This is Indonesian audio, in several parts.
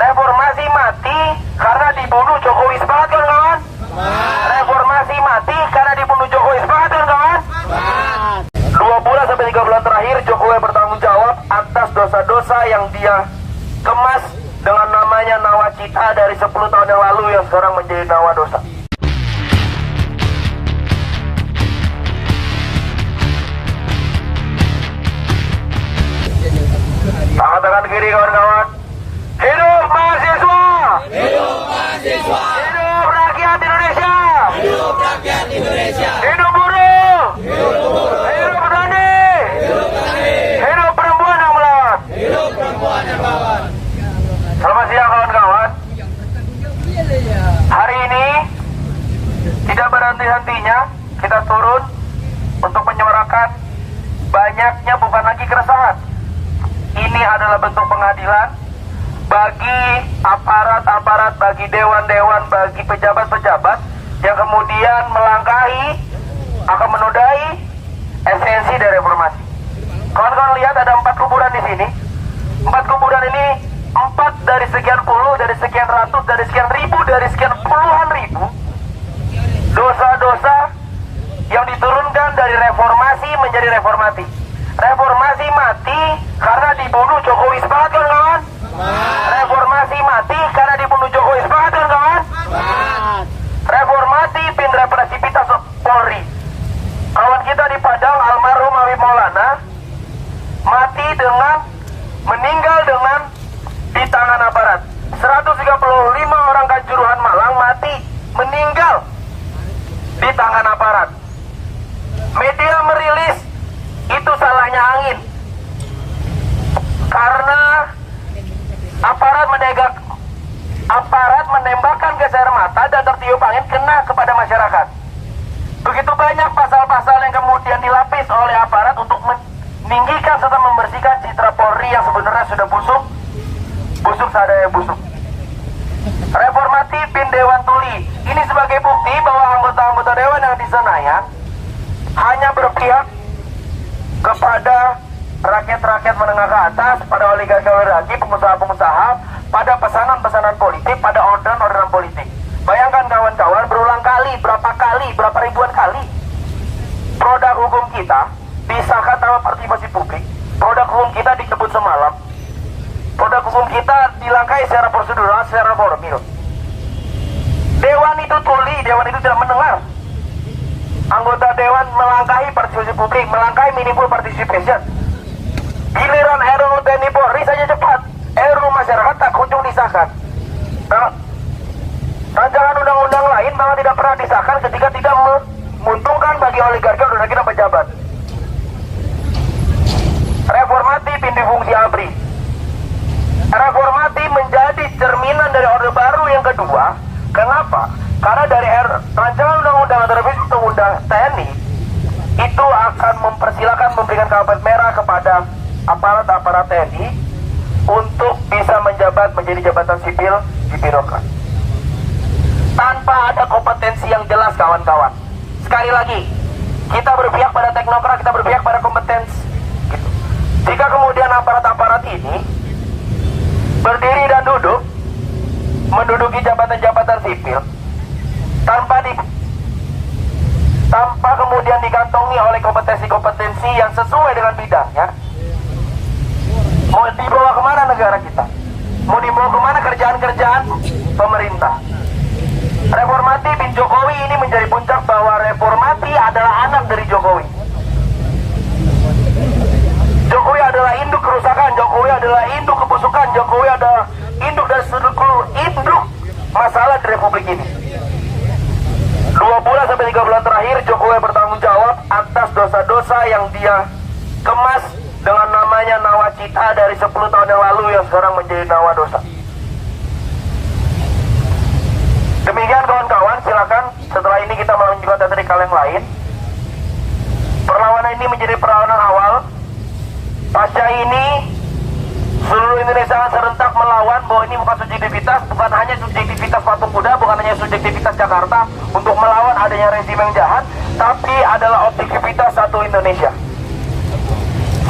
Reformasi mati karena dibunuh Jokowi, sepakat kawan-kawan? Reformasi mati karena dibunuh Jokowi, sepakat kawan-kawan? 2 bulan sampai 3 bulan terakhir Jokowi bertanggung jawab atas dosa-dosa yang dia kemas dengan namanya nawacita dari 10 tahun yang lalu yang sekarang menjadi nawa dosa. Tangan kiri kawan-kawan. Hidup mahasiswa! Hidup mahasiswa! Hidup rakyat Indonesia! Hidup rakyat Indonesia! Hidup buruh! Hidup buruh! Hidup petani! Hidup petani! Hidup perempuan yang melawan! Hidup perempuan yang melawan! Selamat siang kawan-kawan. Hari ini tidak berhenti-hentinya kita turun untuk menyuarakan banyaknya bukan lagi keresahan. Ini adalah bentuk pengadilan bagi aparat-aparat, bagi dewan-dewan, bagi pejabat-pejabat yang kemudian melangkahi, akan menodai esensi dari reformasi. Kawan-kawan lihat ada 4 kuburan di sini. 4 kuburan ini 4 dari sekian puluh, dari sekian ratus, dari sekian ribu, dari sekian puluhan ribu dosa-dosa yang diturunkan dari reformasi menjadi reformati. Reformasi mati karena dibunuh Jokowi, sepakat kawan-kawan? Reformasi mati karena dibunuh Jokowi, sepakat kawan-kawan? Reformasi pin represivitas Polri. Kawan kita di Padang, almarhum Habib Maulana, mati dengan meninggal dengan di tangan aparat. 135 orang Kanjuruhan Malang mati meninggal di tangan aparat. Media merilis itu salahnya angin karena aparat menembakkan gas air mata dan tertiup angin kena kepada masyarakat. Begitu banyak pasal-pasal yang kemudian dilapis oleh aparat untuk meninggikan serta membersihkan citra Polri yang sebenarnya sudah busuk sadaya busuk. Reformati pin Dewan Tuli ini sebagai bukti bahwa anggota-anggota dewan yang di Senayan hanya berpihak kepada rakyat-rakyat menengah ke atas, pada oligarki-oligarki, pengusaha-pengusaha, pada pesanan-pesanan politik, pada orderan-orderan politik. Bayangkan kawan-kawan, berulang kali, berapa ribuan kali produk hukum kita disahkan tanpa partisipasi publik, produk hukum kita dikebut semalam, produk hukum kita dilangkai secara prosedural, secara formil. Dewan itu tuli, dewan itu tidak mendengar. Anggota dewan melangkahi partisipasi publik, melangkahi meaningful participation. Giliran RUU TNI Polri saja cepat, RUU masyarakat tak kunjung disahkan. Nah, rancangan undang-undang lain malah tidak pernah disahkan ketika tidak menguntungkan bagi oligarki dan pejabat. Reformati pindah fungsi ABRI. Reformati menjadi cerminan dari Orde Baru yang kedua. Kenapa? Karena dari rancangan undang-undang atau revisi undang TNI itu akan mempersilahkan memberikan karpet merah kepada aparat-aparat TNI untuk bisa menjabat menjadi jabatan sipil di birokrat tanpa ada kompetensi yang jelas kawan-kawan. Sekali lagi, kita berpihak pada teknokrat, kita berpihak pada kompetensi gitu. Jika kemudian aparat-aparat ini berdiri dan duduk menduduki jabatan-jabatan sipil tanpa kemudian digantongi oleh kompetensi-kompetensi yang sesuai dengan bidangnya, mau dibawa kemana negara kita? Mau dibawa kemana kerjaan-kerjaan pemerintah? Reformati bin Jokowi ini menjadi puncak bahwa reformati adalah anak dari Jokowi. Jokowi adalah induk kerusakan, Jokowi adalah induk kebusukan, Jokowi adalah induk dan seluruh induk masalah di Republik ini. 2 bulan sampai 3 bulan terakhir Jokowi bertanggung jawab atas dosa-dosa yang dia kemas dengan namanya nawacita dari 10 tahun yang lalu yang sekarang menjadi nawa dosa. Demikian kawan-kawan, silakan setelah ini kita melanjutkan teatrikal yang lain. Perlawanan ini menjadi perlawanan awal. Pasca ini seluruh Indonesia serentak melawan bahwa ini bukan subjektivitas, bukan hanya subjektivitas patung kuda, bukan hanya subjektivitas Jakarta untuk melawan adanya rezim yang jahat, tapi adalah objektivitas satu Indonesia.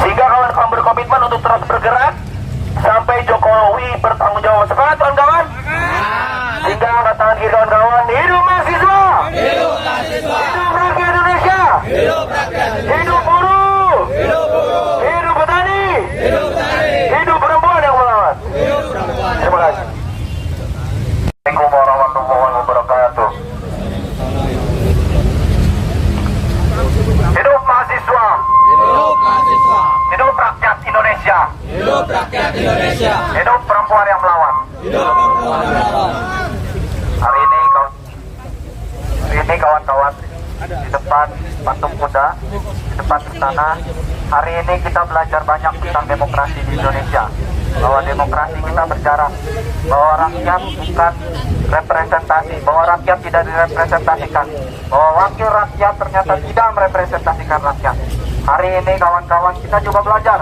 Sehingga kawan-kawan berkomitmen untuk terus bergerak sampai Jokowi bertanggung jawab semangat kawan-kawan. Tinggal angkat tangan kiri kawan-kawan. Hidup mahasiswa. Hidup mahasiswa. Hidup rakyat Indonesia. Hidup rakyat. Hidup buruh. Hidup buruh. Hidup petani. Hidup tani. Hidup perempuan yang melawan. Hidup perempuan. Terima kasih. Assalamualaikum warahmatullahi wabarakatuh. Hidup mahasiswa. Hidup mahasiswa. Hidup rakyat Indonesia. Hidup rakyat Indonesia. Hidup perempuan yang melawan. Hidup perempuan yang melawan. Hari ini kawan-kawan di depan patung kuda, di depan istana. Hari ini kita belajar banyak tentang demokrasi di Indonesia. Bahwa demokrasi kita berjarak, bahwa rakyat bukan representasi, bahwa rakyat tidak direpresentasikan, bahwa wakil rakyat ternyata tidak merepresentasikan rakyat. Hari ini kawan-kawan kita juga belajar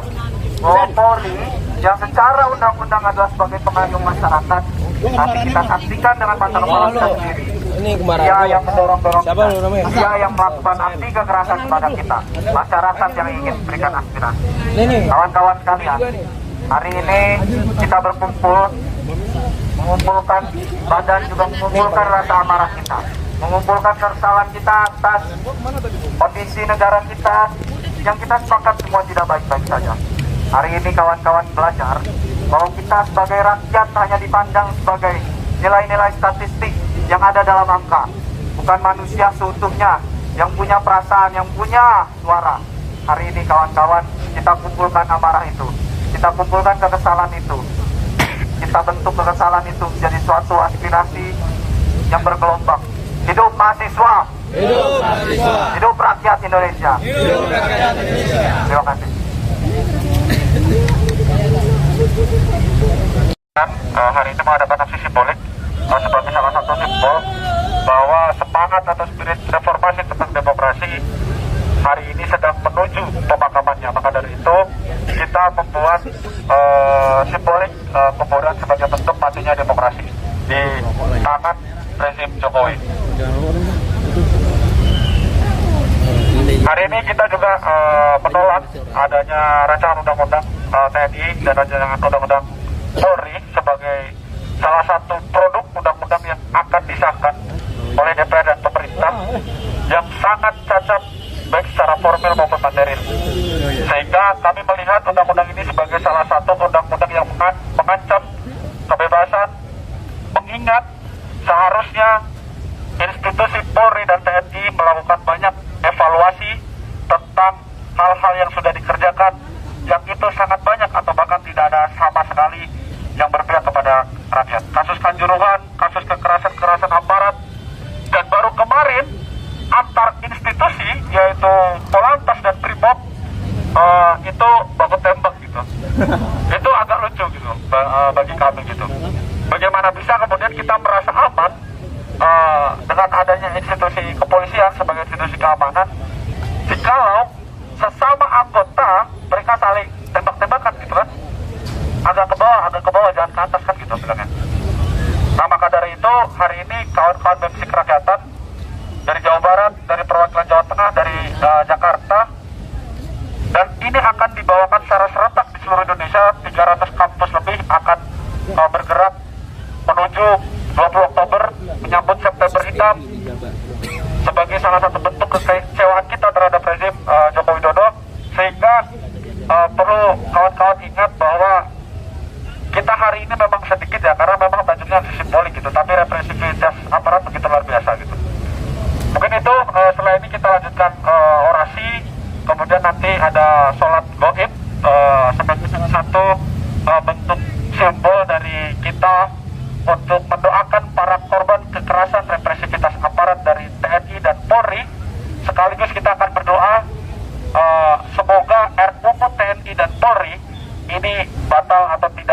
bahwa Polri yang secara undang-undang adalah sebagai pengayom masyarakat, tapi kita saksikan dengan mata kepala kita sendiri. Ini kemarin Dia yang mendorong-dorong siapa lu namanya? dia yang melakukan aksi kekerasan kepada kita, masyarakat yang ingin memberikan aspirasi. Ini Kawan-kawan sekalian, hari ini kita berkumpul, mengumpulkan badan, juga mengumpulkan rasa amarah kita, mengumpulkan keresahan kita atas kondisi negara kita yang kita sepakat semua tidak baik-baik saja. Hari ini kawan-kawan belajar bahwa kita sebagai rakyat hanya dipandang sebagai nilai-nilai statistik yang ada dalam angka, bukan manusia seutuhnya yang punya perasaan, yang punya suara. Hari ini kawan-kawan kita kumpulkan amarah itu, kita kumpulkan kekesalan itu, kita bentuk kekesalan itu menjadi suatu aspirasi yang bergelombang. Hidup mahasiswa. Hidup mahasiswa. Hidup rakyat Indonesia. Hidup rakyat Indonesia. Terima kasih. Hari ini mengadakan aksi simbolik sebagai salah satu simbol bahwa semangat atau spirit reformasi tentang demokrasi hari ini sedang menuju pemakamannya. Maka dari itu kita membuat simbolik kuburan sebagai bentuk matinya demokrasi di tangan rezim Jokowi. Hari ini kita juga menolak adanya rancangan undang-undang TNI dan rancangan undang-undang Polri sebagai salah satu produk undang-undang yang akan disahkan oleh DPR dan pemerintah yang sangat cacat baik secara formil maupun material. Sehingga kami melihat undang-undang ini sebagai salah satu undang-undang yang mengancam kebebasan, mengingat seharusnya institusi Polri dan TNI melakukan banyak evaluasi tentang hal-hal yang sudah dikerjakan, yang itu sangat banyak atau bahkan tidak ada sama sekali yang berpihak kepada rakyat. Kasus Kanjuruhan, kasus kekerasan aparat, dan baru kemarin antar institusi yaitu Polantas dan Brimob itu baku tembak gitu. Itu agak lucu gitu bagi kami gitu. Bagaimana bisa kemudian kita merasa aman dengan adanya institusi kepolisian sebagai institusi keamanan, jikalau sesama anggota mereka saling tembak-tembakan gitu kan, agak ke bawah jangan ke atas kan gitu bilangnya. Nah maka dari itu hari ini kawan-kawan BEMSI Kerakyatan dari Jawa Barat, dari perwakilan Jawa Tengah, dari Jakarta, dan ini akan dibawakan secara serentak di seluruh Indonesia. 300 kampus lebih akan bergerak menuju 20 Oktober menyambut September Hitam sebagai salah satu bentuk kekecewaan kita terhadap rezim Joko Widodo. Sehingga perlu kawan-kawan ingat bahwa kita hari ini memang sedikit ya, karena memang bajunya simbolik gitu, tapi represivitas aparat begitu luar biasa gitu. Mungkin itu setelah ini kita lanjutkan orasi, kemudian nanti ada sholat gaib sebagai salah satu bentuk simbol dari kita untuk mendoakan para korban kekerasan represivitas aparat dari TNI dan Polri. Sekaligus kita akan berdoa semoga RUU TNI dan Polri ini batal atau tidak